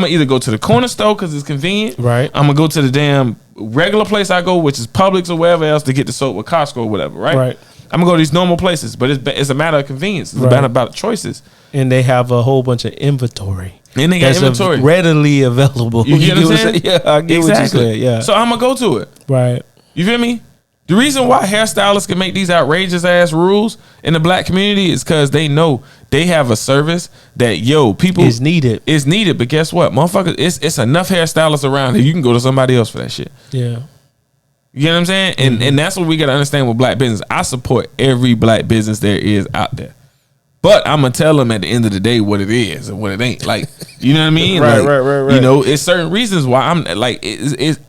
either go to the corner store because it's convenient. Right. I'm gonna go to the damn regular place I go, which is Publix or wherever else to get the soap with Costco or whatever. Right. Right. I'm gonna go to these normal places, but it's a matter of convenience. It's about choices. And they have a whole bunch of inventory. And they got inventory readily available. You get what I'm saying? Yeah, I get what you're saying. Yeah. So I'm gonna go to it. Right. You feel me? The reason why hairstylists can make these outrageous ass rules in the black community is because they know they have a service that people is needed. Is needed, but guess what, motherfuckers? It's enough hairstylists around here. You can go to somebody else for that shit. Yeah. You know what I'm saying? And that's what we gotta understand with black business. I support every black business there is out there. But I'm gonna tell them at the end of the day what it is and what it ain't. Like, you know what I mean? Right. You know, it's certain reasons why I'm like,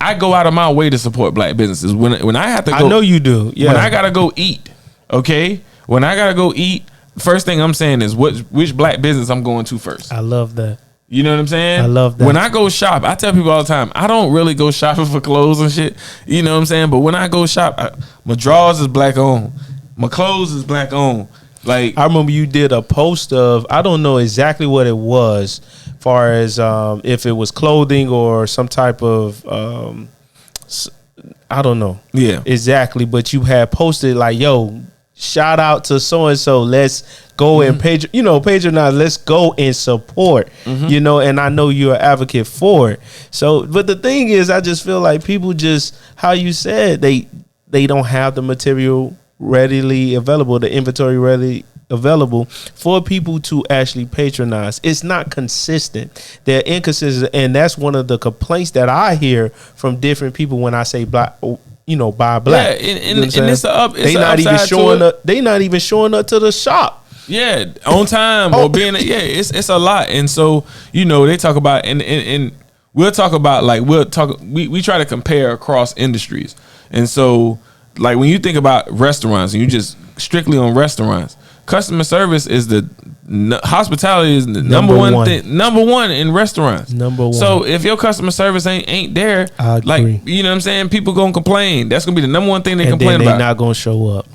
I go out of my way to support black businesses. When I have to go, I know you do. Yeah. When I gotta go eat, okay. When I gotta go eat, first thing I'm saying is which black business I'm going to first. I love that. You know what I'm saying? I love that. When I go shop, I tell people all the time, I don't really go shopping for clothes and shit. You know what I'm saying? But when I go shop, my drawers is black owned, my clothes is black owned. Like, I remember you did a post of, I don't know exactly what it was, far as if it was clothing or some type of I don't know. Yeah. Exactly, but you had posted like, yo, shout out to so and so. Let's go and patronize. Let's go and support. You know, and I know you're an advocate for it. So, but the thing is, I just feel like people just, how you said, they don't have the material readily available, the inventory readily available for people to actually patronize. It's not consistent. They're inconsistent, and that's one of the complaints that I hear from different people when I say black. Buy black. Yeah, and it's they not even showing up. They not even showing up to the shop. Yeah, on time or being. Yeah, it's a lot, and so they talk about and we'll talk about we try to compare across industries, and so like when you think about restaurants and you just strictly on restaurants, customer service is hospitality is the number one thing, number one in restaurants. Number one. So if your customer service ain't there, like you know what I'm saying, people gonna complain. That's gonna be the number one thing they complain about. They're not gonna show up.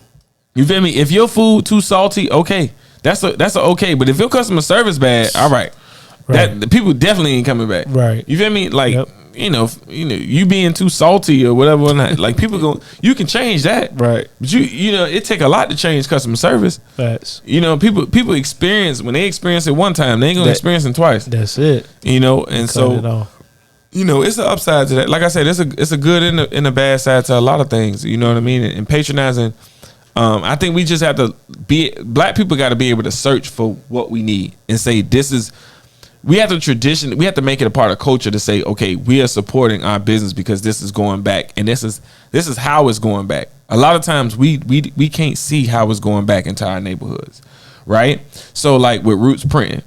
You feel me? If your food too salty, okay, that's a okay. But if your customer service bad, all right, that the people definitely ain't coming back. Right. You feel me? Like. You being too salty or whatever, like people you can change that, right? But it take a lot to change customer service. Facts. People experience when they experience it one time, they ain't gonna experience it twice. That's it. And so it's an upside to that. Like I said, it's a good and a bad side to a lot of things. You know what I mean? And patronizing. I think we just have to black people got to be able to search for what we need and say this is. We have to make it a part of culture to say, okay, we are supporting our business because this is going back, and this is how it's going back. A lot of times we can't see how it's going back into our neighborhoods, right? So like with Roots Printing,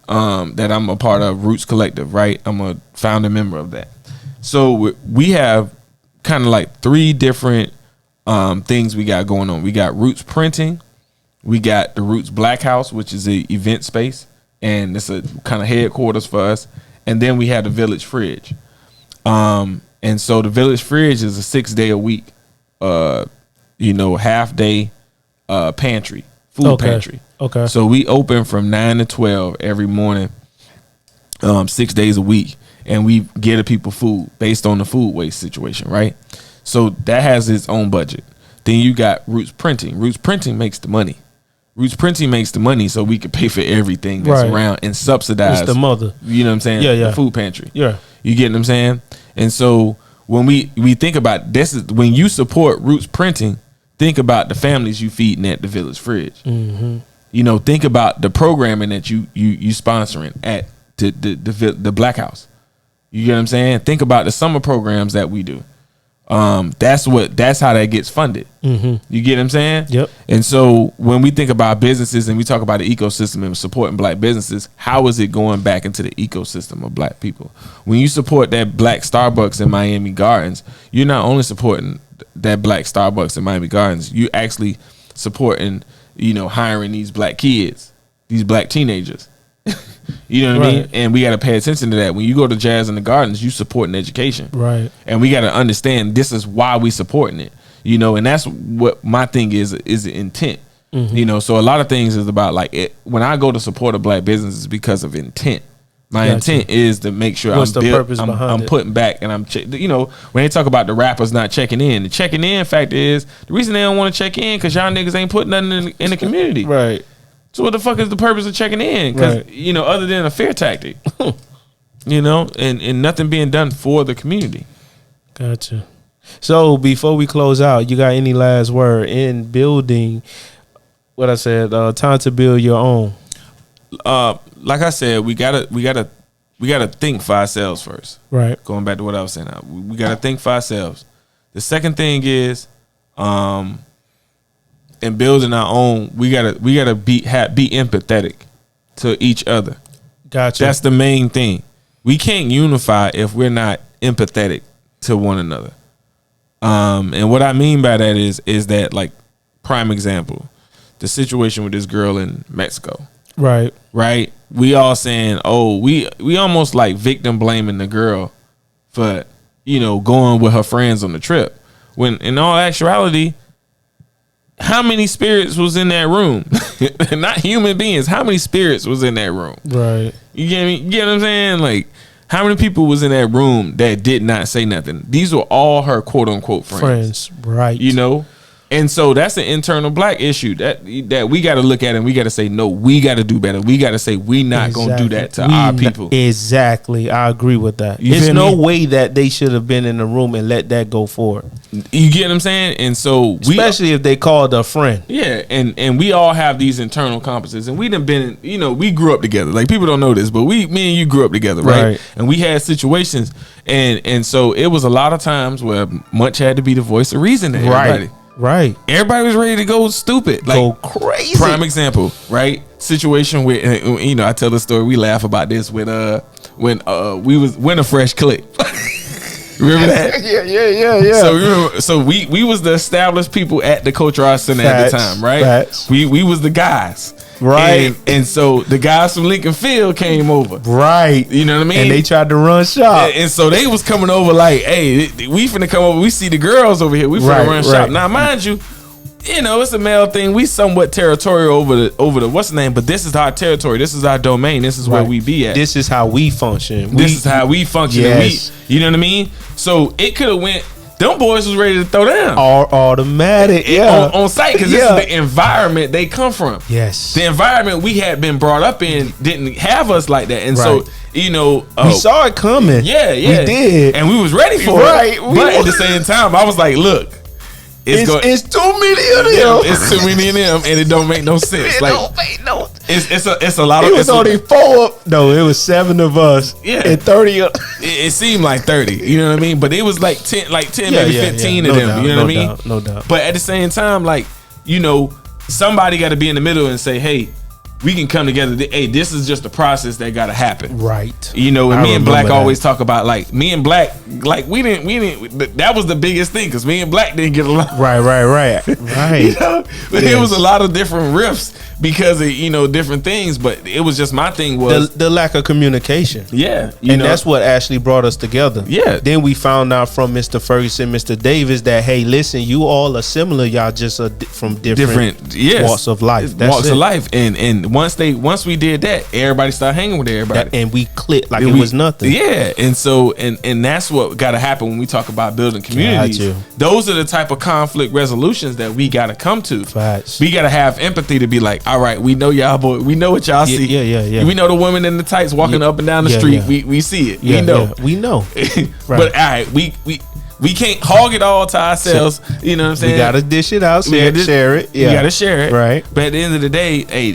that I'm a part of, Roots Collective, right? I'm a founding member of that. So we have kind of like 3 different things we got going on. We got Roots Printing, we got the Roots Black House, which is an event space. And it's a kind of headquarters for us. And then we had the Village Fridge. And so the Village Fridge is a 6-day-a-week, half day pantry, food pantry. Okay. So we open from 9 to 12 every morning, 6 days a week. And we give people food based on the food waste situation, right? So that has its own budget. Then you got Roots Printing. Roots Printing makes the money. Roots Printing makes the money so we can pay for everything that's around and subsidize. It's the mother. You know what I'm saying? Yeah. The food pantry. Yeah. You get what I'm saying? And so when we think about this, is when you support Roots Printing, think about the families you feeding at the Village Fridge. Mm-hmm. Think about the programming that you sponsoring at the Black House. You get what I'm saying? Think about the summer programs that we do. That's how that gets funded. Mm-hmm. You get what I'm saying? Yep. And so when we think about businesses and we talk about the ecosystem and supporting black businesses, how is it going back into the ecosystem of black people? When you support that black Starbucks in Miami Gardens, you're not only supporting that black Starbucks in Miami Gardens, you actually supporting, hiring these black kids, these black teenagers. You know what I mean? And we got to pay attention to that. When you go to Jazz in the Gardens, you supporting education. Right. And we got to understand this is why we supporting it. And that's what my thing is the intent. You know, so a lot of things is about like it. When I go to support a black business, it's because of intent. My intent is to make sure I'm putting back, and you know, when they talk about the rappers not checking in, the checking in fact is the reason they don't want to check in because y'all niggas ain't putting nothing in the community. Right. So what the fuck is the purpose of checking in? Because you know, other than a fear tactic, you know, and nothing being done for the community. Gotcha. So before we close out, you got any last word in building? What I said, time to build your own. Like I said, we gotta think for ourselves first. Right. Going back to what I was saying, we gotta think for ourselves. The second thing is, in building our own, we gotta be empathetic to each other. Gotcha. That's the main thing. We can't unify if we're not empathetic to one another. And what I mean by that is that, like, prime example, the situation with this girl in Mexico. Right. We all saying, oh, we almost like victim blaming the girl for, you know, going with her friends on the trip. When in all actuality, how many spirits was in that room? Not human beings. How many spirits was in that room? Right. You get me? You get what I'm saying? Like, how many people was in that room that did not say nothing? These were all her quote unquote friends. Right. You know? And so that's an internal black issue that we got to look at, and we got to say, no, we got to do better. We got to say we not going to do that to our people. Exactly. I agree with that. There's no way that they should have been in the room and let that go forward. You get what I'm saying? And so especially if they called a friend. Yeah, and we all have these internal compasses, and we done been, you know, we grew up together. Like, people don't know this, but me and you grew up together, right? And we had situations, and so it was a lot of times where Munch had to be the voice of reason to everybody. Right. Everybody was ready to go stupid. Like, go crazy. Prime example, right? Situation with, you know, I tell the story, we laugh about this with when we was a fresh click. Remember that? Yeah. So we was the established people at the Coach Ross Center at the time, right? Facts. We was the guys. Right. And so the guys from Lincoln Field came over. Right. You know what I mean? And they tried to run shop. And so they was coming over like, hey, we finna come over. We see the girls over here. We finna run shop. Now, mind you, know, it's a male thing. We somewhat territorial over the what's the name? But this is our territory. This is our domain. This is where we be at. This is how we function. This is how we function. Yes. You know what I mean? So it could have went. Them boys was ready to throw down. Automatic, on site, because this is the environment they come from. Yes, the environment we had been brought up in didn't have us like that, and so, you know, we saw it coming. Yeah, we did, and we was ready for it. But at the same time, I was like, look. It's too many of them. It's too many of them, and it don't make no sense. It like, don't make no. It's a lot of. It was only 4. No, it was 7 of us. Yeah, and 30. It seemed like 30. You know what I mean? But it was like 10, maybe 15 of them. Doubt, you know what I mean? No doubt. But at the same time, like, you know, somebody got to be in the middle and say, hey, we can come together. Hey, this is just a process that got to happen. Right. You know, and me and Black always talk about, like, me and Black, like, we didn't, that was the biggest thing, because me and Black didn't get along. Right. You know? But it was a lot of different riffs because of, you know, different things, but it was just, my thing was the lack of communication. Yeah. And that's what actually brought us together. Yeah. Then we found out from Mr. Ferguson, Mr. Davis, that, hey, listen, you all are similar. Y'all just are from different walks of life. Walks of life. And once we did that, everybody started hanging with everybody. And we clicked like it was nothing. Yeah. And so, and that's what got to happen when we talk about building communities. Those are the type of conflict resolutions that we got to come to. Facts. We got to have empathy to be like, all right, we know y'all, boy. We know what y'all see. Yeah. We know the women in the tights walking up and down the street. We see it. We know. We know. But all right, we can't hog it all to ourselves. You know what I'm saying? We gotta dish it out. Share it. Yeah. We gotta share it. Right. But at the end of the day, hey,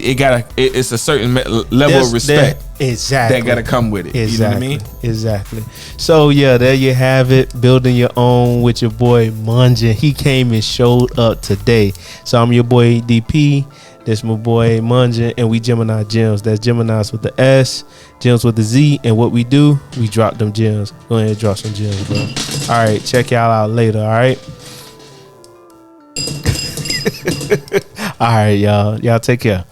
it's a certain level of respect. Exactly. That gotta come with it. Exactly. You know what I mean? Exactly. So yeah, there you have it. Building your own with your boy Mungin. He came and showed up today. So I'm your boy DP. This my boy Mungin, and we Geminis Gemz. That's Geminis with the S, Gems with the Z, and what we do, we drop them gems. Go ahead and drop some gems, bro. All right, check y'all out later, all right? All right, y'all. Y'all take care.